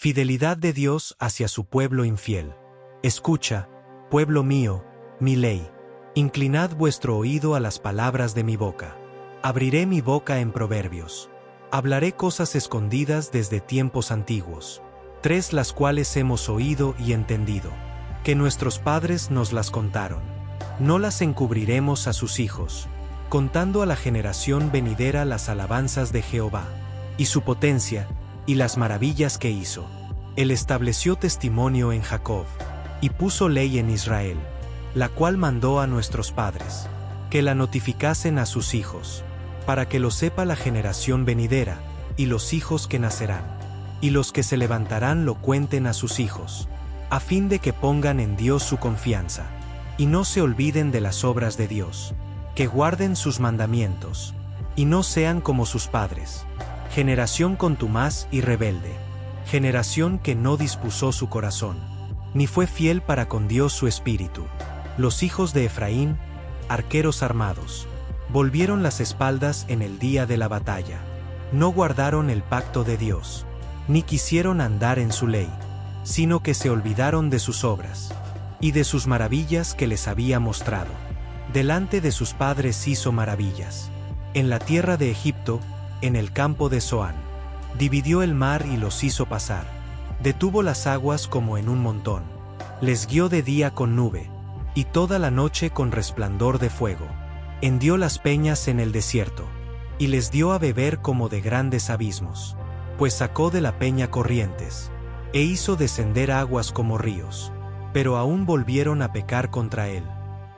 Fidelidad de Dios hacia su pueblo infiel. Escucha, pueblo mío, mi ley. Inclinad vuestro oído a las palabras de mi boca. Abriré mi boca en proverbios. Hablaré cosas escondidas desde tiempos antiguos, las cuales hemos oído y entendido, que nuestros padres nos las contaron. No las encubriremos a sus hijos, contando a la generación venidera las alabanzas de Jehová, y su potencia, y las maravillas que hizo. Él estableció testimonio en Jacob, y puso ley en Israel, la cual mandó a nuestros padres, que la notificasen a sus hijos, para que lo sepa la generación venidera, y los hijos que nacerán, y los que se levantarán lo cuenten a sus hijos, a fin de que pongan en Dios su confianza, y no se olviden de las obras de Dios, que guarden sus mandamientos, y no sean como sus padres, generación contumaz y rebelde, generación que no dispuso su corazón, ni fue fiel para con Dios su espíritu. Los hijos de Efraín, arqueros armados, volvieron las espaldas en el día de la batalla. No guardaron el pacto de Dios, ni quisieron andar en su ley, sino que se olvidaron de sus obras, y de sus maravillas que les había mostrado. Delante de sus padres hizo maravillas. En la tierra de Egipto, en el campo de Zoán, dividió el mar y los hizo pasar. Detuvo las aguas como en un montón. Les guió de día con nube, y toda la noche con resplandor de fuego. Hendió las peñas en el desierto, y les dio a beber como de grandes abismos, pues sacó de la peña corrientes, e hizo descender aguas como ríos. Pero aún volvieron a pecar contra él,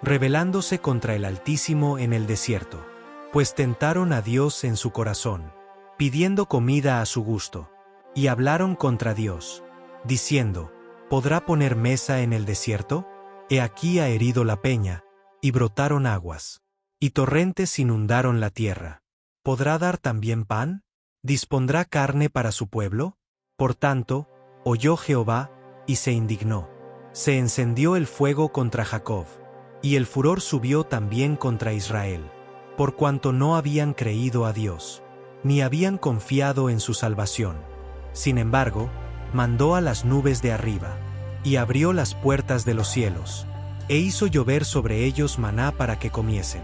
rebelándose contra el Altísimo en el desierto, pues tentaron a Dios en su corazón, pidiendo comida a su gusto, y hablaron contra Dios, diciendo, ¿podrá poner mesa en el desierto? He aquí ha herido la peña, y brotaron aguas, y torrentes inundaron la tierra. ¿Podrá dar también pan? ¿Dispondrá carne para su pueblo? Por tanto, oyó Jehová, y se indignó. Se encendió el fuego contra Jacob, y el furor subió también contra Israel, por cuanto no habían creído a Dios, ni habían confiado en su salvación. Sin embargo, mandó a las nubes de arriba, y abrió las puertas de los cielos, e hizo llover sobre ellos maná para que comiesen,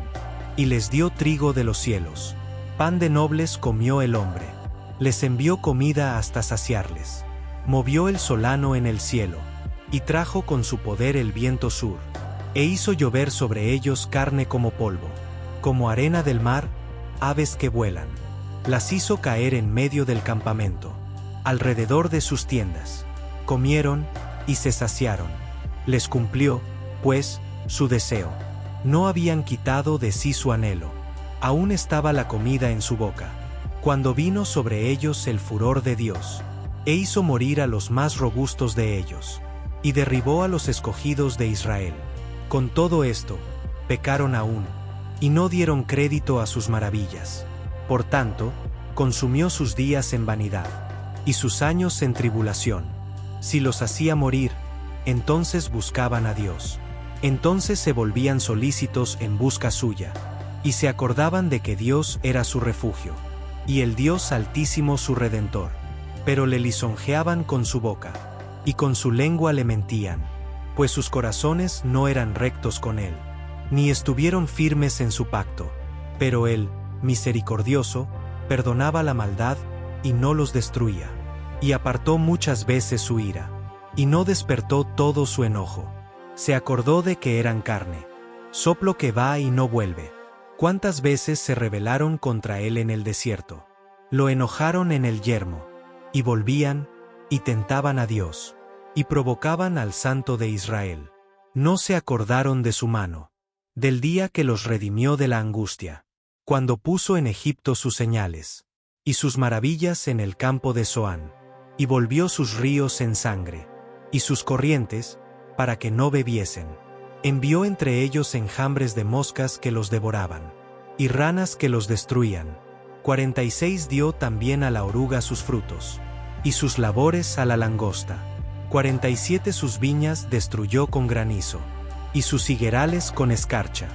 y les dio trigo de los cielos. Pan de nobles comió el hombre, les envió comida hasta saciarles. Movió el solano en el cielo, y trajo con su poder el viento sur, e hizo llover sobre ellos carne como polvo, como arena del mar, aves que vuelan. Las hizo caer en medio del campamento, alrededor de sus tiendas. Comieron, y se saciaron. Les cumplió, pues, su deseo. No habían quitado de sí su anhelo. Aún estaba la comida en su boca, cuando vino sobre ellos el furor de Dios, e hizo morir a los más robustos de ellos, y derribó a los escogidos de Israel. Con todo esto, pecaron aún, y no dieron crédito a sus maravillas. Por tanto, consumió sus días en vanidad, y sus años en tribulación. Si los hacía morir, entonces buscaban a Dios. Entonces se volvían solícitos en busca suya, y se acordaban de que Dios era su refugio, y el Dios Altísimo su Redentor. Pero le lisonjeaban con su boca, y con su lengua le mentían, pues sus corazones no eran rectos con él, ni estuvieron firmes en su pacto. Pero él, misericordioso, perdonaba la maldad, y no los destruía, y apartó muchas veces su ira, y no despertó todo su enojo. Se acordó de que eran carne, soplo que va y no vuelve. ¿Cuántas veces se rebelaron contra él en el desierto? Lo enojaron en el yermo, y volvían, y tentaban a Dios, y provocaban al Santo de Israel. No se acordaron de su mano, del día que los redimió de la angustia, cuando puso en Egipto sus señales, y sus maravillas en el campo de Zoán, y volvió sus ríos en sangre, y sus corrientes, para que no bebiesen. Envió entre ellos enjambres de moscas que los devoraban, y ranas que los destruían. 46 dio también a la oruga sus frutos, y sus labores a la langosta. 47 sus viñas destruyó con granizo, y sus higuerales con escarcha.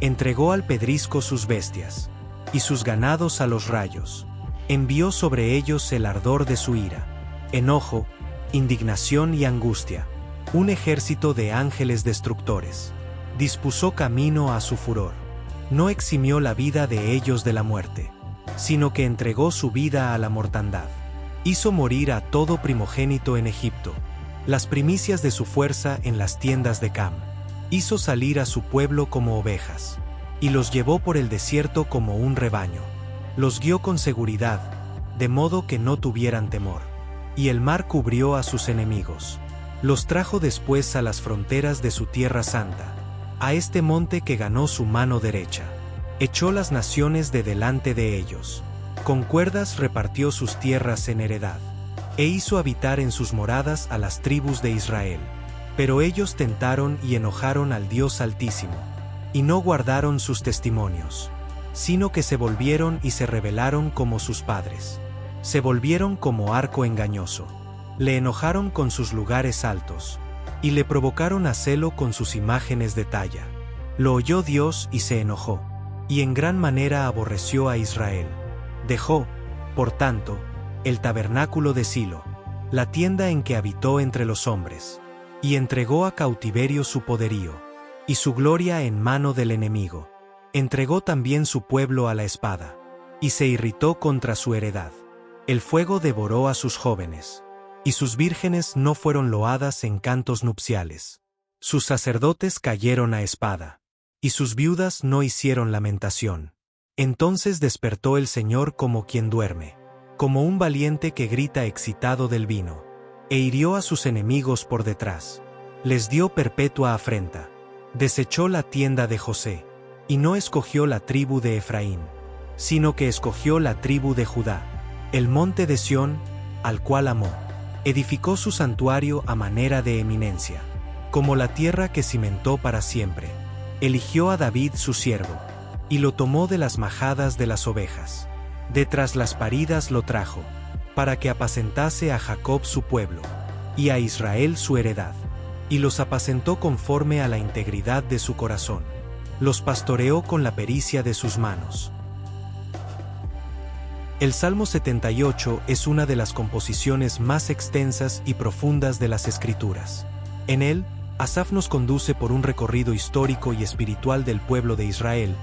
Entregó al pedrisco sus bestias, y sus ganados a los rayos. Envió sobre ellos el ardor de su ira, enojo, indignación y angustia. Un ejército de ángeles destructores dispuso camino a su furor. No eximió la vida de ellos de la muerte, sino que entregó su vida a la mortandad. Hizo morir a todo primogénito en Egipto, las primicias de su fuerza en las tiendas de Cam. Hizo salir a su pueblo como ovejas, y los llevó por el desierto como un rebaño. Los guió con seguridad, de modo que no tuvieran temor. Y el mar cubrió a sus enemigos. Los trajo después a las fronteras de su tierra santa, a este monte que ganó su mano derecha. Echó las naciones de delante de ellos. Con cuerdas repartió sus tierras en heredad, e hizo habitar en sus moradas a las tribus de Israel. Pero ellos tentaron y enojaron al Dios Altísimo, y no guardaron sus testimonios, sino que se volvieron y se rebelaron como sus padres. Se volvieron como arco engañoso. Le enojaron con sus lugares altos, y le provocaron a celo con sus imágenes de talla. Lo oyó Dios y se enojó, y en gran manera aborreció a Israel. Dejó, por tanto, el tabernáculo de Silo, la tienda en que habitó entre los hombres, y entregó a cautiverio su poderío, y su gloria en mano del enemigo. Entregó también su pueblo a la espada, y se irritó contra su heredad. El fuego devoró a sus jóvenes, y sus vírgenes no fueron loadas en cantos nupciales. Sus sacerdotes cayeron a espada, y sus viudas no hicieron lamentación. Entonces despertó el Señor como quien duerme, como un valiente que grita excitado del vino, e hirió a sus enemigos por detrás. Les dio perpetua afrenta. Desechó la tienda de José, y no escogió la tribu de Efraín, sino que escogió la tribu de Judá, el monte de Sión, al cual amó. Edificó su santuario a manera de eminencia, como la tierra que cimentó para siempre. Eligió a David su siervo, y lo tomó de las majadas de las ovejas. De tras las paridas lo trajo, para que apacentase a Jacob su pueblo, y a Israel su heredad. Y los apacentó conforme a la integridad de su corazón. Los pastoreó con la pericia de sus manos. El Salmo 78 es una de las composiciones más extensas y profundas de las Escrituras. En él, Asaf nos conduce por un recorrido histórico y espiritual del pueblo de Israel,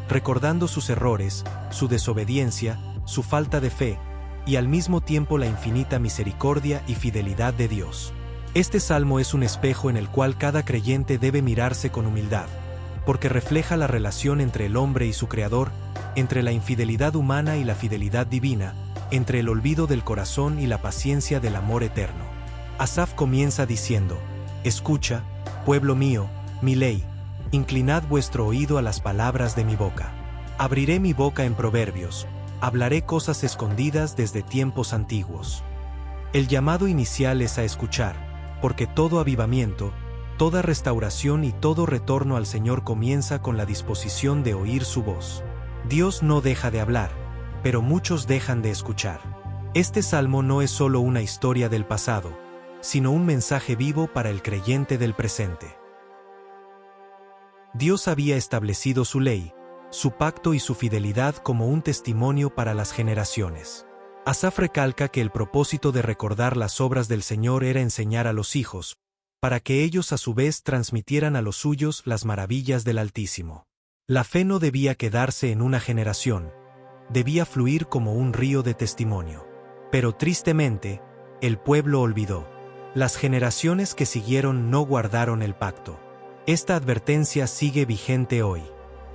recordando sus errores, su desobediencia, su falta de fe, y al mismo tiempo la infinita misericordia y fidelidad de Dios. Este salmo es un espejo en el cual cada creyente debe mirarse con humildad, porque refleja la relación entre el hombre y su Creador, entre la infidelidad humana y la fidelidad divina, entre el olvido del corazón y la paciencia del amor eterno. Asaf comienza diciendo: Escucha, pueblo mío, mi ley, inclinad vuestro oído a las palabras de mi boca. Abriré mi boca en proverbios, hablaré cosas escondidas desde tiempos antiguos. El llamado inicial es a escuchar, porque todo avivamiento, toda restauración y todo retorno al Señor comienza con la disposición de oír su voz. Dios no deja de hablar, pero muchos dejan de escuchar. Este salmo no es solo una historia del pasado, sino un mensaje vivo para el creyente del presente. Dios había establecido su ley, su pacto y su fidelidad como un testimonio para las generaciones. Asaf recalca que el propósito de recordar las obras del Señor era enseñar a los hijos, para que ellos a su vez transmitieran a los suyos las maravillas del Altísimo. La fe no debía quedarse en una generación, debía fluir como un río de testimonio. Pero tristemente, el pueblo olvidó. Las generaciones que siguieron no guardaron el pacto. Esta advertencia sigue vigente hoy.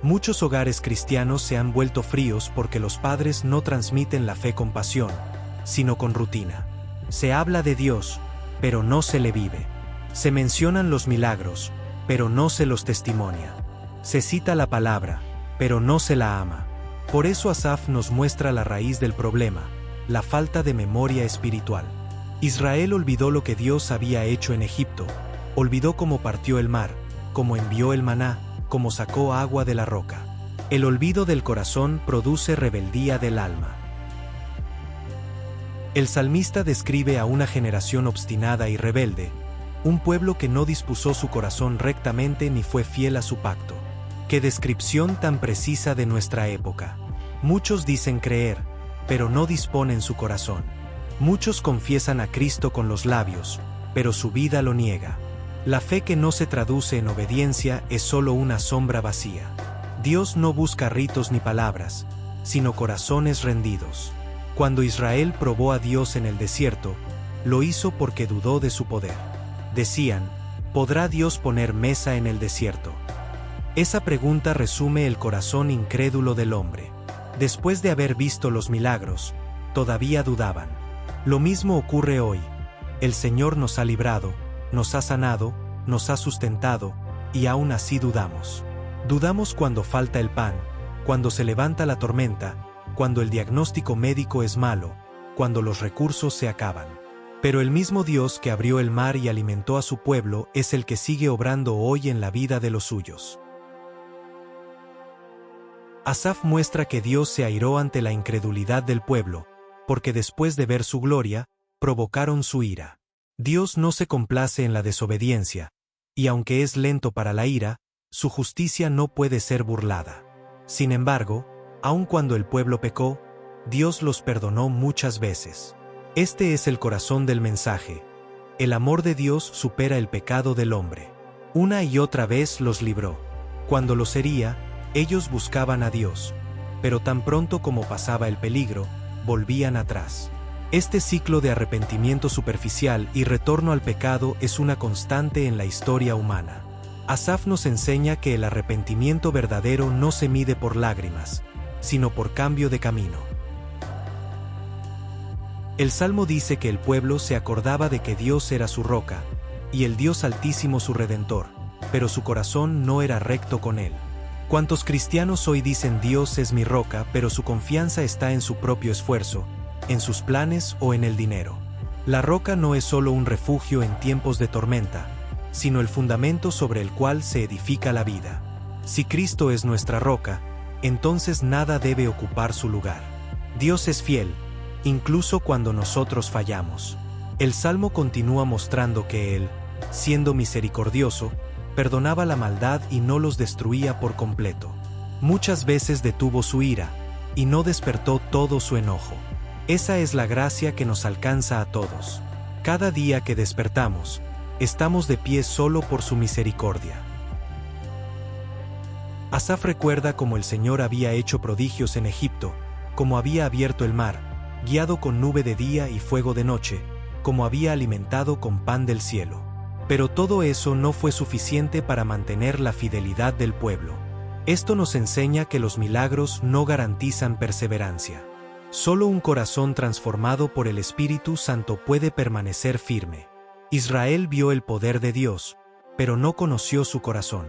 Muchos hogares cristianos se han vuelto fríos porque los padres no transmiten la fe con pasión, sino con rutina. Se habla de Dios, pero no se le vive. Se mencionan los milagros, pero no se los testimonia. Se cita la palabra, pero no se la ama. Por eso Asaf nos muestra la raíz del problema, la falta de memoria espiritual. Israel olvidó lo que Dios había hecho en Egipto, olvidó cómo partió el mar, cómo envió el maná, cómo sacó agua de la roca. El olvido del corazón produce rebeldía del alma. El salmista describe a una generación obstinada y rebelde, un pueblo que no dispuso su corazón rectamente ni fue fiel a su pacto. ¡Qué descripción tan precisa de nuestra época! Muchos dicen creer, pero no disponen su corazón. Muchos confiesan a Cristo con los labios, pero su vida lo niega. La fe que no se traduce en obediencia es solo una sombra vacía. Dios no busca ritos ni palabras, sino corazones rendidos. Cuando Israel probó a Dios en el desierto, lo hizo porque dudó de su poder. Decían, ¿podrá Dios poner mesa en el desierto? Esa pregunta resume el corazón incrédulo del hombre. Después de haber visto los milagros, todavía dudaban. Lo mismo ocurre hoy. El Señor nos ha librado, nos ha sanado, nos ha sustentado, y aún así dudamos. Dudamos cuando falta el pan, cuando se levanta la tormenta, cuando el diagnóstico médico es malo, cuando los recursos se acaban. Pero el mismo Dios que abrió el mar y alimentó a su pueblo es el que sigue obrando hoy en la vida de los suyos. Asaf muestra que Dios se airó ante la incredulidad del pueblo, porque después de ver su gloria, provocaron su ira. Dios no se complace en la desobediencia, y aunque es lento para la ira, su justicia no puede ser burlada. Sin embargo, aun cuando el pueblo pecó, Dios los perdonó muchas veces. Este es el corazón del mensaje. El amor de Dios supera el pecado del hombre. Una y otra vez los libró. Cuando los hería, ellos buscaban a Dios, pero tan pronto como pasaba el peligro, volvían atrás. Este ciclo de arrepentimiento superficial y retorno al pecado es una constante en la historia humana. Asaf nos enseña que el arrepentimiento verdadero no se mide por lágrimas, sino por cambio de camino. El Salmo dice que el pueblo se acordaba de que Dios era su roca, y el Dios Altísimo su Redentor, pero su corazón no era recto con él. ¿Cuántos cristianos hoy dicen Dios es mi roca, pero su confianza está en su propio esfuerzo, en sus planes o en el dinero? La roca no es solo un refugio en tiempos de tormenta, sino el fundamento sobre el cual se edifica la vida. Si Cristo es nuestra roca, entonces nada debe ocupar su lugar. Dios es fiel, incluso cuando nosotros fallamos. El Salmo continúa mostrando que Él, siendo misericordioso, perdonaba la maldad y no los destruía por completo. Muchas veces detuvo su ira, y no despertó todo su enojo. Esa es la gracia que nos alcanza a todos. Cada día que despertamos, estamos de pie solo por su misericordia. Asaf recuerda cómo el Señor había hecho prodigios en Egipto, cómo había abierto el mar, guiado con nube de día y fuego de noche, como había alimentado con pan del cielo. Pero todo eso no fue suficiente para mantener la fidelidad del pueblo. Esto nos enseña que los milagros no garantizan perseverancia. Solo un corazón transformado por el Espíritu Santo puede permanecer firme. Israel vio el poder de Dios, pero no conoció su corazón.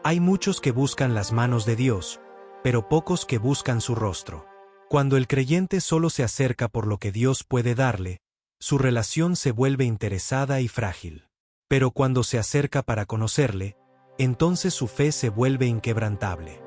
Hay muchos que buscan las manos de Dios, pero pocos que buscan su rostro. Cuando el creyente solo se acerca por lo que Dios puede darle, su relación se vuelve interesada y frágil. Pero cuando se acerca para conocerle, entonces su fe se vuelve inquebrantable.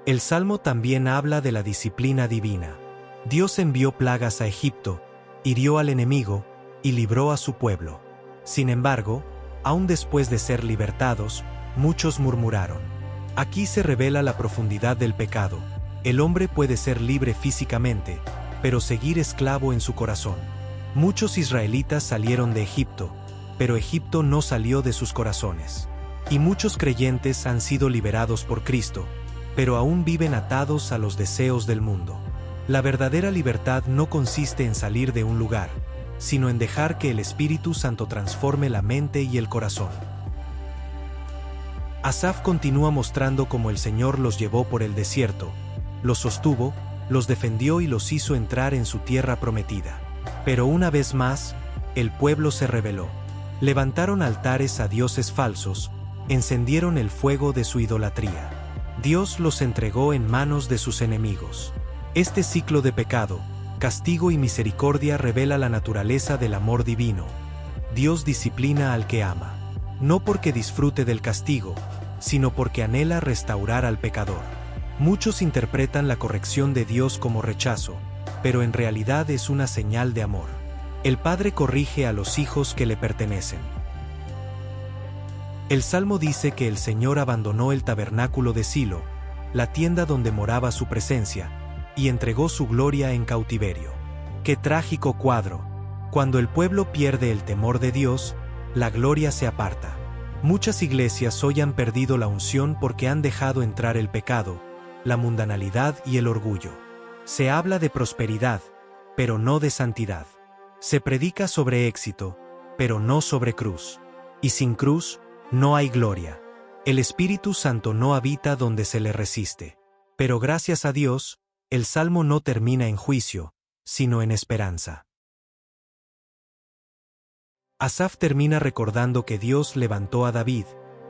El Salmo también habla de la disciplina divina. Dios envió plagas a Egipto, hirió al enemigo y libró a su pueblo. Sin embargo, aún después de ser libertados, muchos murmuraron. Aquí se revela la profundidad del pecado. El hombre puede ser libre físicamente, pero seguir esclavo en su corazón. Muchos israelitas salieron de Egipto, pero Egipto no salió de sus corazones. Y muchos creyentes han sido liberados por Cristo, pero aún viven atados a los deseos del mundo. La verdadera libertad no consiste en salir de un lugar, sino en dejar que el Espíritu Santo transforme la mente y el corazón. Asaf continúa mostrando cómo el Señor los llevó por el desierto, los sostuvo, los defendió y los hizo entrar en su tierra prometida. Pero una vez más, el pueblo se rebeló. Levantaron altares a dioses falsos, encendieron el fuego de su idolatría. Dios los entregó en manos de sus enemigos. Este ciclo de pecado, castigo y misericordia revela la naturaleza del amor divino. Dios disciplina al que ama, no porque disfrute del castigo, sino porque anhela restaurar al pecador. Muchos interpretan la corrección de Dios como rechazo, pero en realidad es una señal de amor. El Padre corrige a los hijos que le pertenecen. El Salmo dice que el Señor abandonó el tabernáculo de Silo, la tienda donde moraba su presencia, y entregó su gloria en cautiverio. Qué trágico cuadro. Cuando el pueblo pierde el temor de Dios, la gloria se aparta. Muchas iglesias hoy han perdido la unción porque han dejado entrar el pecado, la mundanalidad y el orgullo. Se habla de prosperidad, pero no de santidad. Se predica sobre éxito, pero no sobre cruz. Y sin cruz, no hay gloria. El Espíritu Santo no habita donde se le resiste. Pero gracias a Dios, el Salmo no termina en juicio, sino en esperanza. Asaf termina recordando que Dios levantó a David,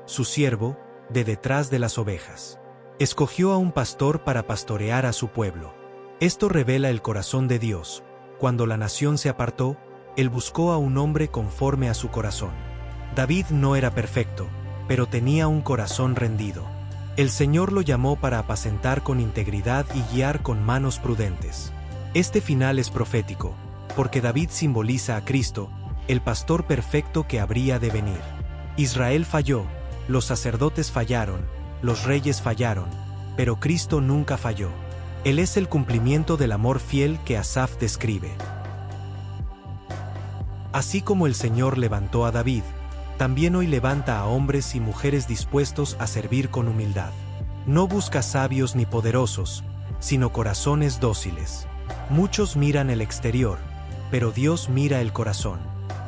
su siervo, de detrás de las ovejas. Escogió a un pastor para pastorear a su pueblo. Esto revela el corazón de Dios. Cuando la nación se apartó, Él buscó a un hombre conforme a su corazón. David no era perfecto, pero tenía un corazón rendido. El Señor lo llamó para apacentar con integridad y guiar con manos prudentes. Este final es profético, porque David simboliza a Cristo, el pastor perfecto que habría de venir. Israel falló, los sacerdotes fallaron, los reyes fallaron, pero Cristo nunca falló. Él es el cumplimiento del amor fiel que Asaf describe. Así como el Señor levantó a David, también hoy levanta a hombres y mujeres dispuestos a servir con humildad. No busca sabios ni poderosos, sino corazones dóciles. Muchos miran el exterior, pero Dios mira el corazón.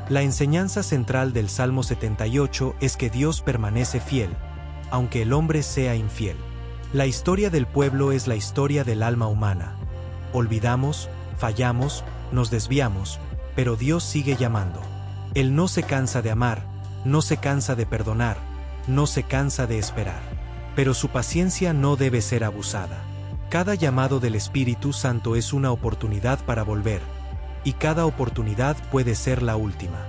La enseñanza central del Salmo 78 es que Dios permanece fiel, aunque el hombre sea infiel. La historia del pueblo es la historia del alma humana. Olvidamos, fallamos, nos desviamos, pero Dios sigue llamando. Él no se cansa de amar, no se cansa de perdonar, no se cansa de esperar. Pero su paciencia no debe ser abusada. Cada llamado del Espíritu Santo es una oportunidad para volver, y cada oportunidad puede ser la última.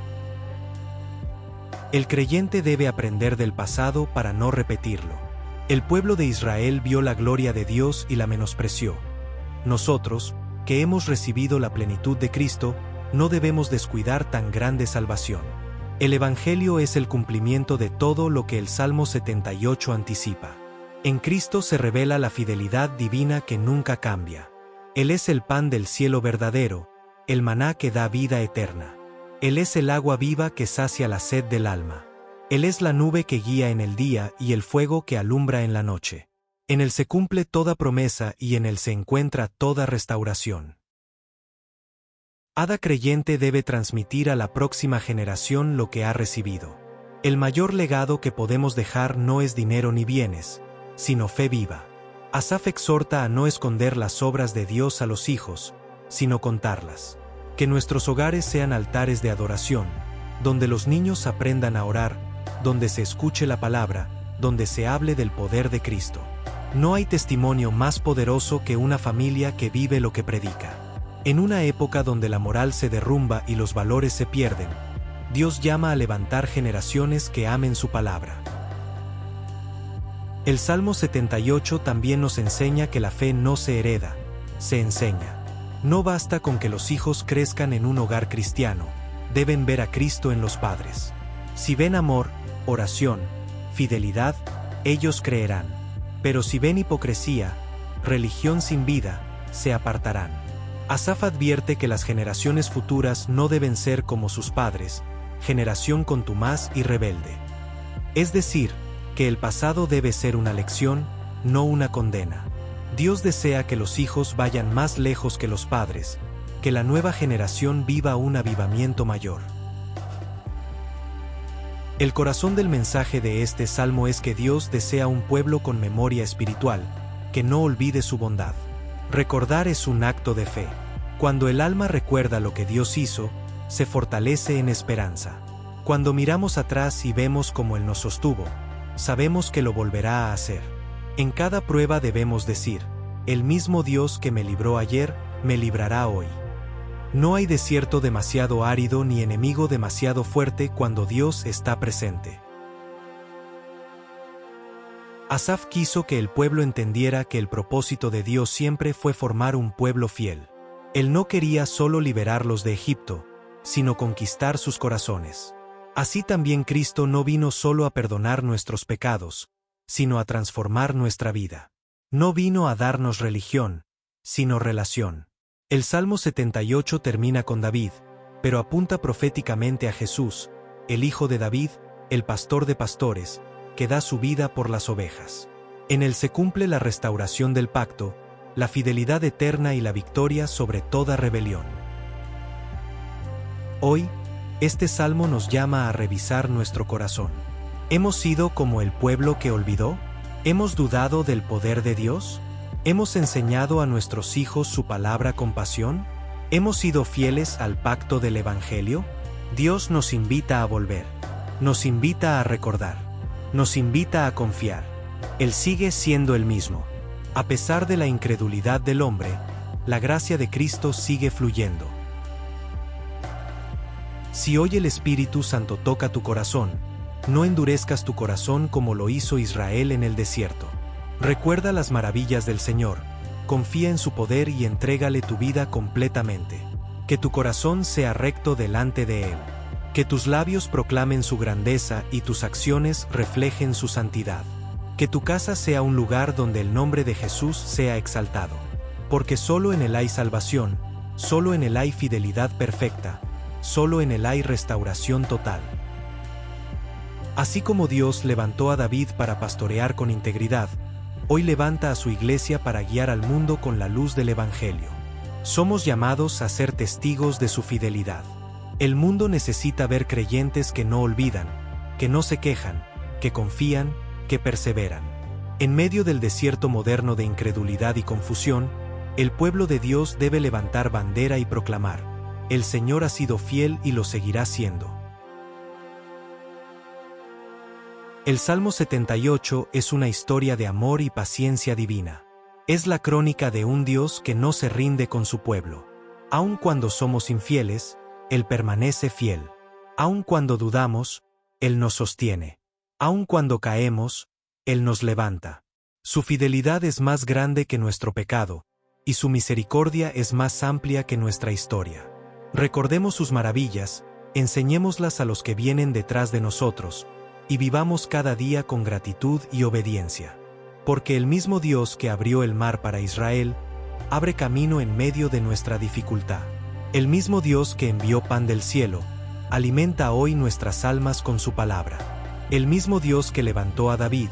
El creyente debe aprender del pasado para no repetirlo. El pueblo de Israel vio la gloria de Dios y la menospreció. Nosotros, que hemos recibido la plenitud de Cristo, no debemos descuidar tan grande salvación. El Evangelio es el cumplimiento de todo lo que el Salmo 78 anticipa. En Cristo se revela la fidelidad divina que nunca cambia. Él es el pan del cielo verdadero, el maná que da vida eterna. Él es el agua viva que sacia la sed del alma. Él es la nube que guía en el día y el fuego que alumbra en la noche. En Él se cumple toda promesa y en Él se encuentra toda restauración. Cada creyente debe transmitir a la próxima generación lo que ha recibido. El mayor legado que podemos dejar no es dinero ni bienes, sino fe viva. Asaf exhorta a no esconder las obras de Dios a los hijos, sino contarlas. Que nuestros hogares sean altares de adoración, donde los niños aprendan a orar, donde se escuche la palabra, donde se hable del poder de Cristo. No hay testimonio más poderoso que una familia que vive lo que predica. En una época donde la moral se derrumba y los valores se pierden, Dios llama a levantar generaciones que amen su palabra. El Salmo 78 también nos enseña que la fe no se hereda, se enseña. No basta con que los hijos crezcan en un hogar cristiano, deben ver a Cristo en los padres. Si ven amor, oración, fidelidad, ellos creerán. Pero si ven hipocresía, religión sin vida, se apartarán. Asaf advierte que las generaciones futuras no deben ser como sus padres, generación contumaz y rebelde. Es decir, que el pasado debe ser una lección, no una condena. Dios desea que los hijos vayan más lejos que los padres, que la nueva generación viva un avivamiento mayor. El corazón del mensaje de este salmo es que Dios desea un pueblo con memoria espiritual, que no olvide su bondad. Recordar es un acto de fe. Cuando el alma recuerda lo que Dios hizo, se fortalece en esperanza. Cuando miramos atrás y vemos cómo Él nos sostuvo, sabemos que lo volverá a hacer. En cada prueba debemos decir, el mismo Dios que me libró ayer, me librará hoy. No hay desierto demasiado árido ni enemigo demasiado fuerte cuando Dios está presente. Asaf quiso que el pueblo entendiera que el propósito de Dios siempre fue formar un pueblo fiel. Él no quería solo liberarlos de Egipto, sino conquistar sus corazones. Así también Cristo no vino solo a perdonar nuestros pecados, sino a transformar nuestra vida. No vino a darnos religión, sino relación. El Salmo 78 termina con David, pero apunta proféticamente a Jesús, el hijo de David, el pastor de pastores, que da su vida por las ovejas. En él se cumple la restauración del pacto, la fidelidad eterna y la victoria sobre toda rebelión. Hoy, este salmo nos llama a revisar nuestro corazón. ¿Hemos sido como el pueblo que olvidó? ¿Hemos dudado del poder de Dios? ¿Hemos enseñado a nuestros hijos su palabra con pasión? ¿Hemos sido fieles al pacto del Evangelio? Dios nos invita a volver. Nos invita a recordar. Nos invita a confiar. Él sigue siendo el mismo. A pesar de la incredulidad del hombre, la gracia de Cristo sigue fluyendo. Si hoy el Espíritu Santo toca tu corazón, no endurezcas tu corazón como lo hizo Israel en el desierto. Recuerda las maravillas del Señor, confía en su poder y entrégale tu vida completamente. Que tu corazón sea recto delante de Él. Que tus labios proclamen su grandeza y tus acciones reflejen su santidad. Que tu casa sea un lugar donde el nombre de Jesús sea exaltado. Porque solo en Él hay salvación, solo en Él hay fidelidad perfecta, solo en Él hay restauración total. Así como Dios levantó a David para pastorear con integridad, hoy levanta a su iglesia para guiar al mundo con la luz del Evangelio. Somos llamados a ser testigos de su fidelidad. El mundo necesita ver creyentes que no olvidan, que no se quejan, que confían, que perseveran. En medio del desierto moderno de incredulidad y confusión, el pueblo de Dios debe levantar bandera y proclamar: el Señor ha sido fiel y lo seguirá siendo. El Salmo 78 es una historia de amor y paciencia divina. Es la crónica de un Dios que no se rinde con su pueblo. Aun cuando somos infieles, Él permanece fiel. Aun cuando dudamos, Él nos sostiene. Aun cuando caemos, Él nos levanta. Su fidelidad es más grande que nuestro pecado, y su misericordia es más amplia que nuestra historia. Recordemos sus maravillas, enseñémoslas a los que vienen detrás de nosotros, y vivamos cada día con gratitud y obediencia. Porque el mismo Dios que abrió el mar para Israel, abre camino en medio de nuestra dificultad. El mismo Dios que envió pan del cielo, alimenta hoy nuestras almas con su palabra. El mismo Dios que levantó a David,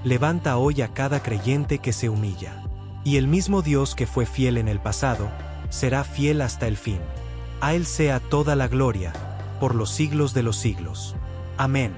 levanta hoy a cada creyente que se humilla. Y el mismo Dios que fue fiel en el pasado, será fiel hasta el fin. A Él sea toda la gloria, por los siglos de los siglos. Amén.